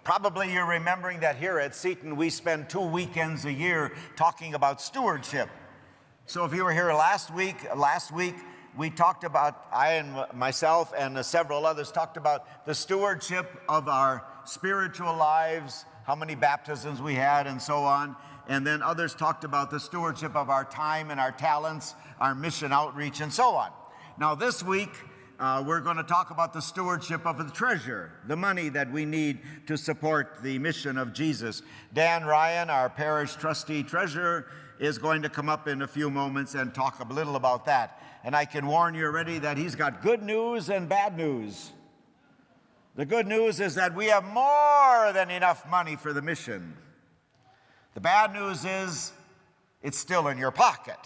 Probably you're remembering that here at Seton we spend 2 weekends a year talking about stewardship. So if you were here last week we talked about, I and myself and several others talked about the stewardship of our spiritual lives, how many baptisms we had and so on. And then others talked about the stewardship of our time and our talents, our mission outreach and so on. Now this week, we're going to talk about the stewardship of the treasure, the money that we need to support the mission of Jesus. Dan Ryan, our parish trustee treasurer, is going to come up in a few moments and talk a little about that. And I can warn you already that he's got good news and bad news. The good news is that we have more than enough money for the mission. The bad news is it's still in your pocket.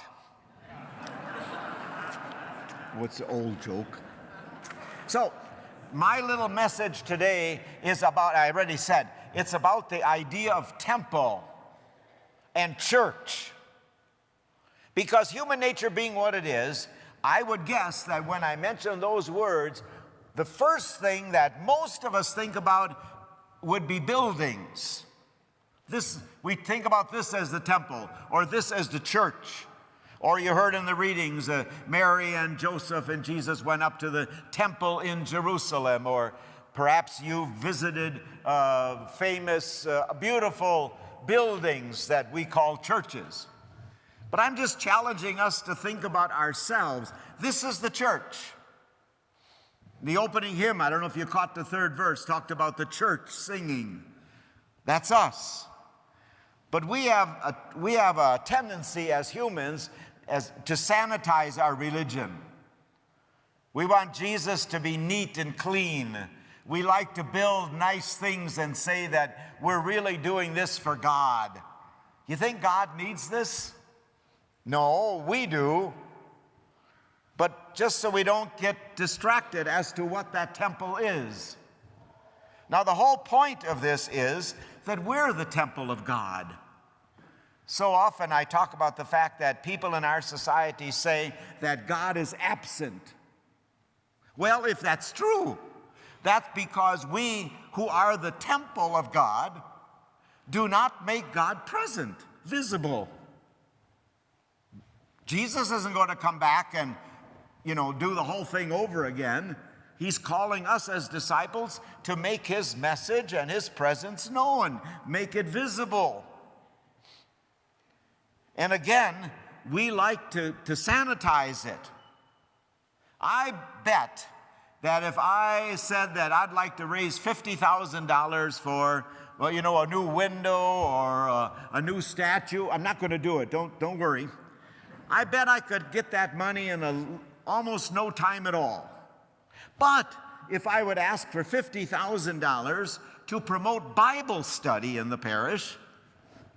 What's the old joke? So, my little message today is about, I already said, it's about the idea of temple and church. Because human nature being what it is, I would guess that when I mention those words, the first thing that most of us think about would be buildings. We think about this as the temple, or this as the church. Or you heard in the readings, Mary and Joseph and Jesus went up to the temple in Jerusalem. Or perhaps you visited famous, beautiful buildings that we call churches. But I'm just challenging us to think about ourselves. This is the church. The opening hymn, I don't know if you caught the third verse, talked about the church singing. That's us. But we have a tendency as humans to sanitize our religion. We want Jesus to be neat and clean. We like to build nice things and say that we're really doing this for God. You think God needs this? No, we do. But just so we don't get distracted as to what that temple is. Now, the whole point of this is that we're the temple of God. So often I talk about the fact that people in our society say that God is absent. Well, if that's true, that's because we who are the temple of God do not make God present, visible. Jesus isn't going to come back and, do the whole thing over again. He's calling us as disciples to make his message and his presence known, make it visible. And again, we like to sanitize it. I bet that if I said that I'd like to raise $50,000 for, a new window or a new statue, I'm not going to do it. Don't worry. I bet I could get that money in almost no time at all. But if I would ask for $50,000 to promote Bible study in the parish,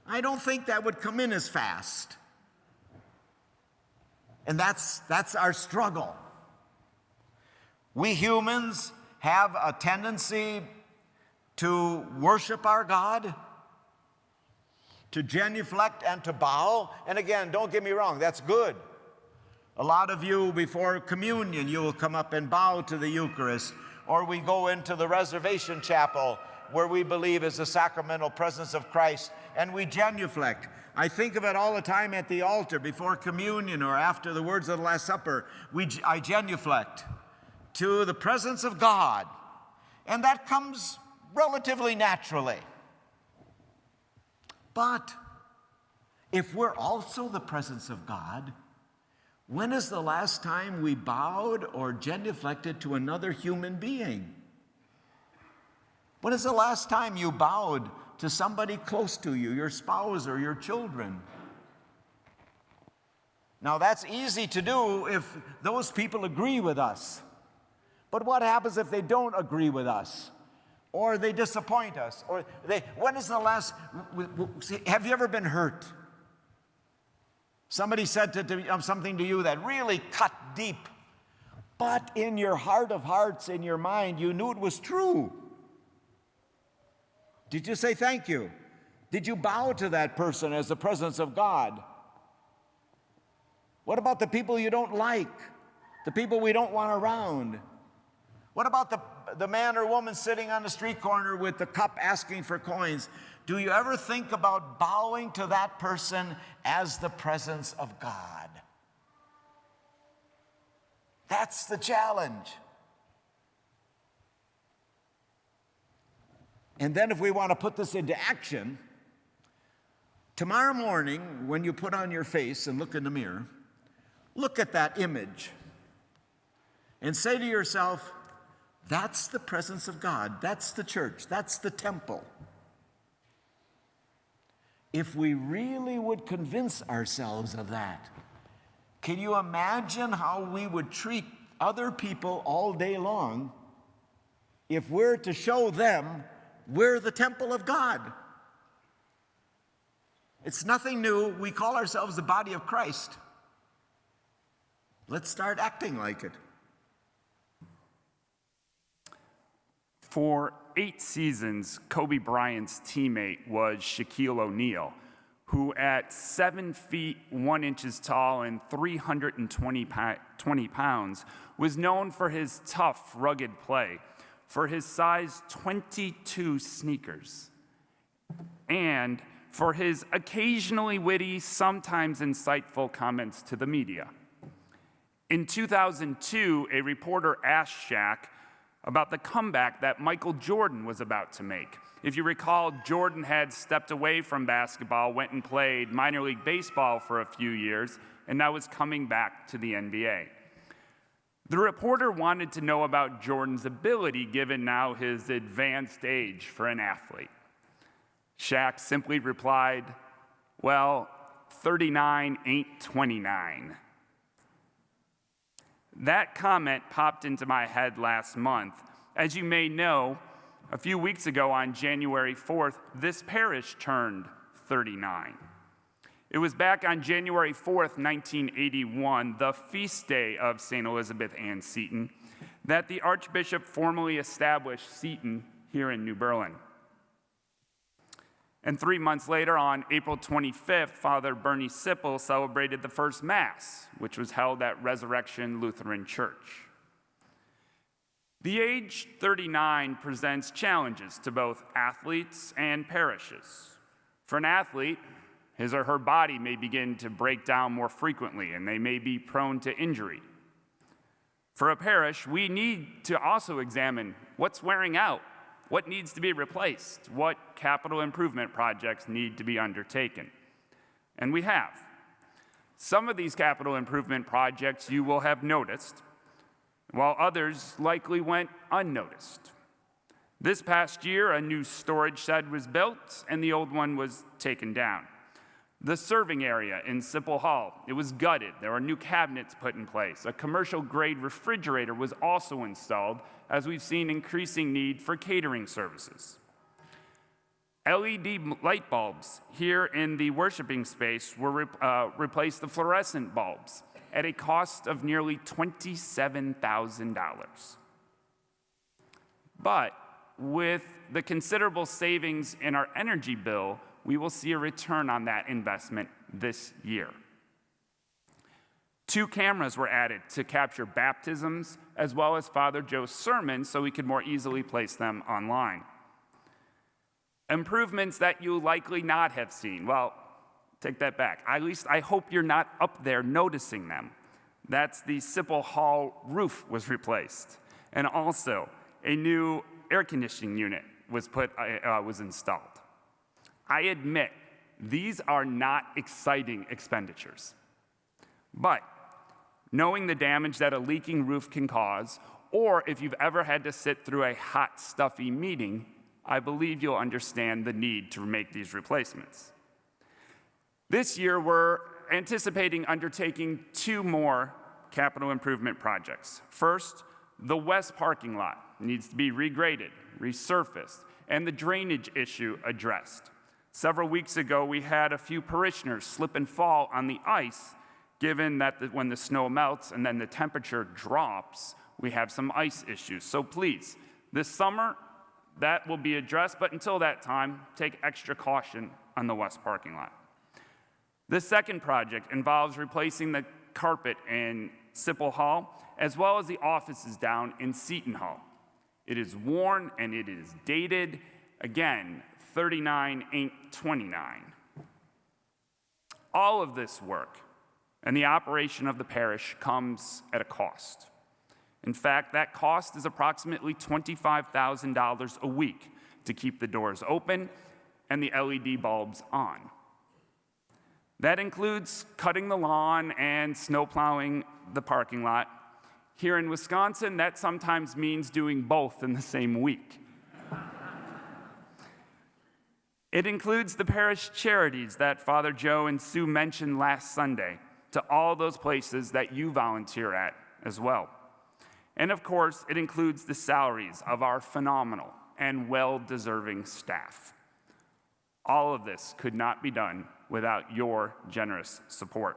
I don't think that would come in as fast. And that's our struggle. We humans have a tendency to worship our God, to genuflect and to bow. And again, don't get me wrong, that's good. A lot of you, before communion, you will come up and bow to the Eucharist. Or we go into the reservation chapel where we believe is the sacramental presence of Christ, and we genuflect. I think of it all the time at the altar before communion or after the words of the Last Supper. I genuflect to the presence of God, and that comes relatively naturally. But if we're also the presence of God, when is the last time we bowed or genuflected to another human being? When is the last time you bowed to somebody close to you, your spouse or your children? Now, that's easy to do if those people agree with us. But what happens if they don't agree with us? Or they disappoint us? When is the last, have you ever been hurt? Somebody said something to you that really cut deep. But in your heart of hearts, in your mind, you knew it was true. Did you say thank you? Did you bow to that person as the presence of God? What about the people you don't like? The people we don't want around? What about the man or woman sitting on the street corner with the cup asking for coins? Do you ever think about bowing to that person as the presence of God? That's the challenge. And then if we want to put this into action, tomorrow morning when you put on your face and look in the mirror, look at that image and say to yourself, that's the presence of God. That's the church. That's the temple. If we really would convince ourselves of that, can you imagine how we would treat other people all day long if we're to show them we're the temple of God? It's nothing new. We call ourselves the body of Christ. Let's start acting like it. For 8 seasons, Kobe Bryant's teammate was Shaquille O'Neal, who at 7 feet 1 inches tall and 320 pounds was known for his tough, rugged play, for his size 22 sneakers, and for his occasionally witty, sometimes insightful comments to the media. In 2002, a reporter asked Shaq about the comeback that Michael Jordan was about to make. If you recall, Jordan had stepped away from basketball, went and played minor league baseball for a few years, and now was coming back to the NBA. The reporter wanted to know about Jordan's ability given now his advanced age for an athlete. Shaq simply replied, well, 39 ain't 29. That comment popped into my head last month. As you may know, a few weeks ago on January 4th, this parish turned 39. It was back on January 4th, 1981, the feast day of St. Elizabeth Ann Seton, that the Archbishop formally established Seton here in New Berlin. And 3 months later, on April 25th, Father Bernie Sippel celebrated the first Mass, which was held at Resurrection Lutheran Church. The age 39 presents challenges to both athletes and parishes. For an athlete, his or her body may begin to break down more frequently, and they may be prone to injury. For a parish, we need to also examine what's wearing out, what needs to be replaced, what capital improvement projects need to be undertaken. And we have. Some of these capital improvement projects you will have noticed, while others likely went unnoticed. This past year, a new storage shed was built, and the old one was taken down. The serving area in Sipple Hall, it was gutted. There were new cabinets put in place. A commercial-grade refrigerator was also installed, as we've seen increasing need for catering services. LED light bulbs here in the worshiping space were replaced the fluorescent bulbs at a cost of nearly $27,000. But with the considerable savings in our energy bill, we will see a return on that investment this year. 2 cameras were added to capture baptisms, as well as Father Joe's sermons, so we could more easily place them online. Improvements that you likely not have seen. Well, take that back. At least I hope you're not up there noticing them. That's the Sipple Hall roof was replaced. And also, a new air conditioning unit was installed. I admit, these are not exciting expenditures. But knowing the damage that a leaking roof can cause, or if you've ever had to sit through a hot, stuffy meeting, I believe you'll understand the need to make these replacements. This year, we're anticipating undertaking 2 more capital improvement projects. First, the west parking lot needs to be regraded, resurfaced, and the drainage issue addressed. Several weeks ago, we had a few parishioners slip and fall on the ice, given that when the snow melts and then the temperature drops, we have some ice issues. So please, this summer, that will be addressed, but until that time, take extra caution on the west parking lot. The second project involves replacing the carpet in Sipple Hall, as well as the offices down in Seton Hall. It is worn and it is dated. Again, 39 ain't 29. All of this work and the operation of the parish comes at a cost. In fact, that cost is approximately $25,000 a week to keep the doors open and the LED bulbs on. That includes cutting the lawn and snow plowing the parking lot. Here in Wisconsin, that sometimes means doing both in the same week. It includes the parish charities that Father Joe and Sue mentioned last Sunday, to all those places that you volunteer at as well. And of course, it includes the salaries of our phenomenal and well-deserving staff. All of this could not be done without your generous support.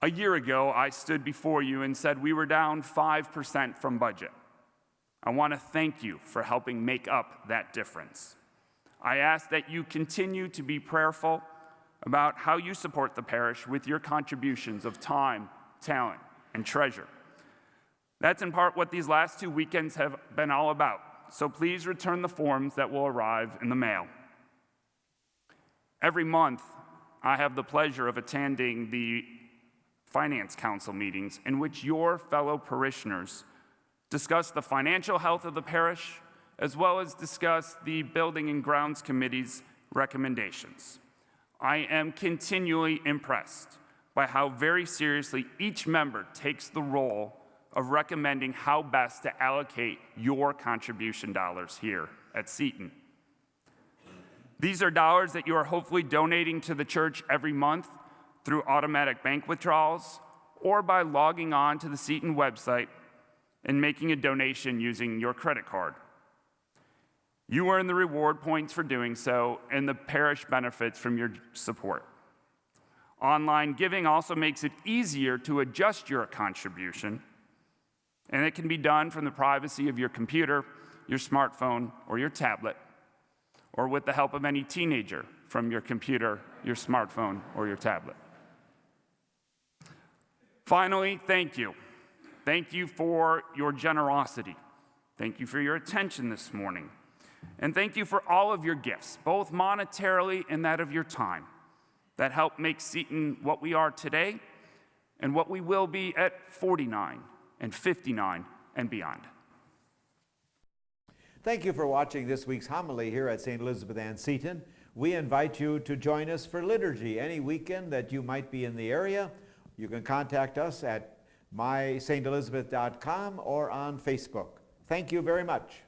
A year ago, I stood before you and said we were down 5% from budget. I want to thank you for helping make up that difference. I ask that you continue to be prayerful about how you support the parish with your contributions of time, talent, and treasure. That's in part what these last 2 weekends have been all about, so please return the forms that will arrive in the mail. Every month, I have the pleasure of attending the Finance Council meetings in which your fellow parishioners discuss the financial health of the parish, as well as discuss the Building and Grounds Committee's recommendations. I am continually impressed by how very seriously each member takes the role of recommending how best to allocate your contribution dollars here at Seton. These are dollars that you are hopefully donating to the church every month through automatic bank withdrawals or by logging on to the Seton website and making a donation using your credit card. You earn the reward points for doing so, and the parish benefits from your support. Online giving also makes it easier to adjust your contribution, and it can be done from the privacy of your computer, your smartphone, or your tablet, or with the help of any teenager from your computer, your smartphone, or your tablet. Finally, thank you. Thank you for your generosity. Thank you for your attention this morning. And thank you for all of your gifts, both monetarily and that of your time, that help make Seton what we are today and what we will be at 49 and 59 and beyond. Thank you for watching this week's homily here at St. Elizabeth Ann Seton. We invite you to join us for liturgy any weekend that you might be in the area. You can contact us at mysaintelizabeth.com or on Facebook. Thank you very much.